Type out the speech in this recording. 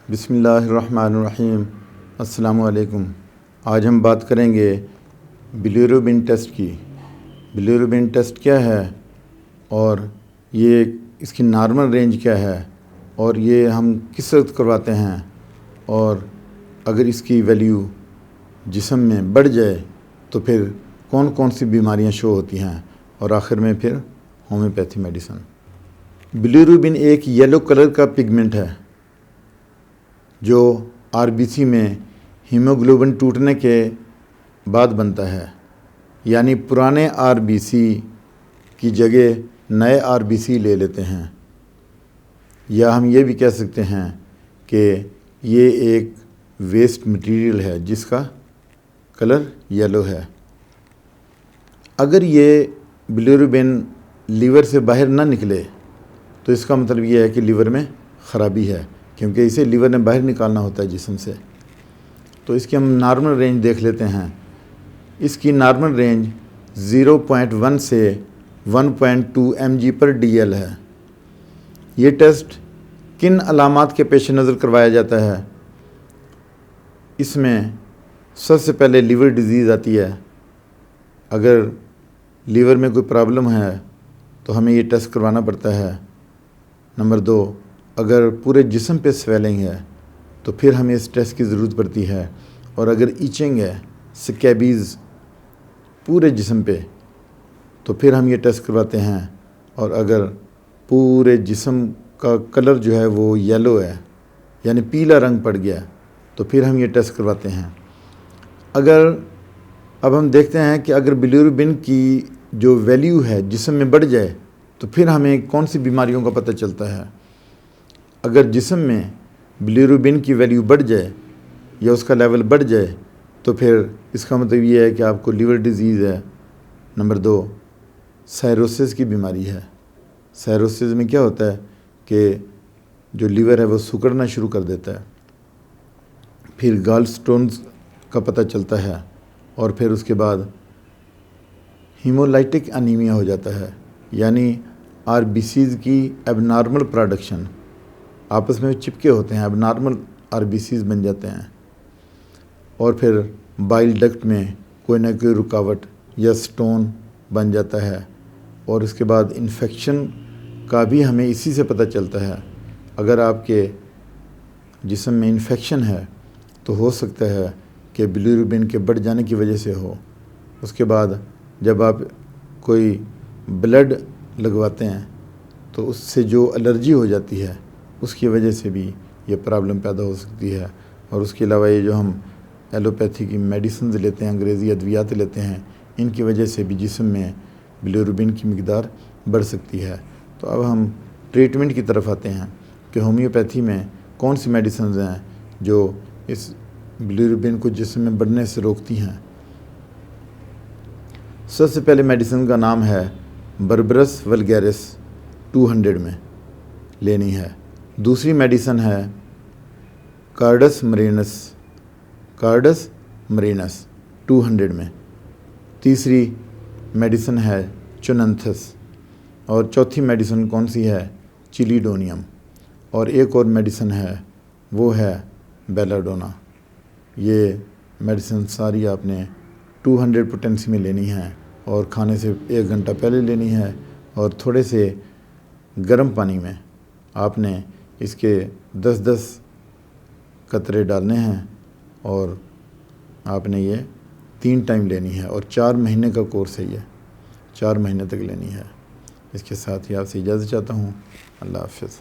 بسم اللہ الرحمن الرحیم۔ السلام علیکم۔ آج ہم بات کریں گے بلیروبن ٹیسٹ کی۔ بلیروبن ٹیسٹ کیا ہے اور یہ اس کی نارمل رینج کیا ہے اور یہ ہم کس وقت کرواتے ہیں، اور اگر اس کی ویلیو جسم میں بڑھ جائے تو پھر کون کون سی بیماریاں شو ہوتی ہیں، اور آخر میں پھر ہومیوپیتھی میڈیسن۔ بلیروبن ایک یلو کلر کا پگمنٹ ہے جو آر بی سی میں ہیموگلوبن ٹوٹنے کے بعد بنتا ہے، یعنی پرانے آر بی سی کی جگہ نئے آر بی سی لے لیتے ہیں، یا ہم یہ بھی کہہ سکتے ہیں کہ یہ ایک ویسٹ مٹیریل ہے جس کا کلر یلو ہے۔ اگر یہ بلیروبن لیور سے باہر نہ نکلے تو اس کا مطلب یہ ہے کہ لیور میں خرابی ہے، کیونکہ اسے لیور نے باہر نکالنا ہوتا ہے جسم سے۔ تو اس کی ہم نارمل رینج دیکھ لیتے ہیں۔ اس کی نارمل رینج 0.1 سے 1.2 mg/dl ہے۔ یہ ٹیسٹ کن علامات کے پیش نظر کروایا جاتا ہے؟ اس میں سب سے پہلے لیور ڈیزیز آتی ہے۔ اگر لیور میں کوئی پرابلم ہے تو ہمیں یہ ٹیسٹ کروانا پڑتا ہے۔ نمبر 2، اگر پورے جسم پہ سویلنگ ہے تو پھر ہمیں اس ٹیسٹ کی ضرورت پڑتی ہے، اور اگر ایچنگ ہے، سکیبیز پورے جسم پہ، تو پھر ہم یہ ٹیسٹ کرواتے ہیں، اور اگر پورے جسم کا کلر جو ہے وہ یلو ہے، یعنی پیلا رنگ پڑ گیا، تو پھر ہم یہ ٹیسٹ کرواتے ہیں۔ اب ہم دیکھتے ہیں کہ اگر بلیروبن کی جو ویلیو ہے جسم میں بڑھ جائے تو پھر ہمیں کون سی بیماریوں کا پتہ چلتا ہے۔ اگر جسم میں بلیروبن کی ویلیو بڑھ جائے یا اس کا لیول بڑھ جائے تو پھر اس کا مطلب یہ ہے کہ آپ کو لیور ڈیزیز ہے۔ نمبر 2، سائروسس کی بیماری ہے۔ سائروسس میں کیا ہوتا ہے کہ جو لیور ہے وہ سکڑنا شروع کر دیتا ہے، پھر گال سٹونز کا پتہ چلتا ہے، اور پھر اس کے بعد ہیمولائٹک انیمیا ہو جاتا ہے، یعنی آر بی سیز کی ایب نارمل پروڈکشن آپس میں چپکے ہوتے ہیں، ایب نارمل آر بی سیز بن جاتے ہیں، اور پھر بائل ڈکٹ میں کوئی نہ کوئی رکاوٹ یا سٹون بن جاتا ہے، اور اس کے بعد انفیکشن کا بھی ہمیں اسی سے پتہ چلتا ہے۔ اگر آپ کے جسم میں انفیکشن ہے تو ہو سکتا ہے کہ بلیروبن کے بڑھ جانے کی وجہ سے ہو۔ اس کے بعد جب آپ کوئی بلڈ لگواتے ہیں تو اس سے جو الرجی ہو جاتی ہے اس کی وجہ سے بھی یہ پرابلم پیدا ہو سکتی ہے۔ اور اس کے علاوہ یہ جو ہم ایلوپیتھی کی میڈیسنز لیتے ہیں، انگریزی ادویات لیتے ہیں، ان کی وجہ سے بھی جسم میں بلیروبن کی مقدار بڑھ سکتی ہے۔ تو اب ہم ٹریٹمنٹ کی طرف آتے ہیں کہ ہومیوپیتھی میں کون سی میڈیسنز ہیں جو اس بلیروبن کو جسم میں بڑھنے سے روکتی ہیں۔ سب سے پہلے میڈیسن کا نام ہے بربرس ولگیرس، 200 میں لینی ہے۔ دوسری میڈیسن ہے کارڈس مرینس 200 میں۔ تیسری میڈیسن ہے چوننتھس، اور چوتھی میڈیسن کون سی ہے؟ چلیڈونیم، اور ایک اور میڈیسن ہے وہ ہے بیلاڈونا۔ یہ میڈیسن ساری آپ نے 200 پوٹینسی میں لینی ہے، اور کھانے سے 1 گھنٹہ پہلے لینی ہے، اور تھوڑے سے گرم پانی میں آپ نے اس کے 10 قطرے ڈالنے ہیں، اور آپ نے یہ 3 ٹائم لینی ہے، اور 4 مہینے کا کورس ہے، یہ 4 مہینے تک لینی ہے۔ اس کے ساتھ ہی آپ سے اجازت چاہتا ہوں۔ اللہ حافظ۔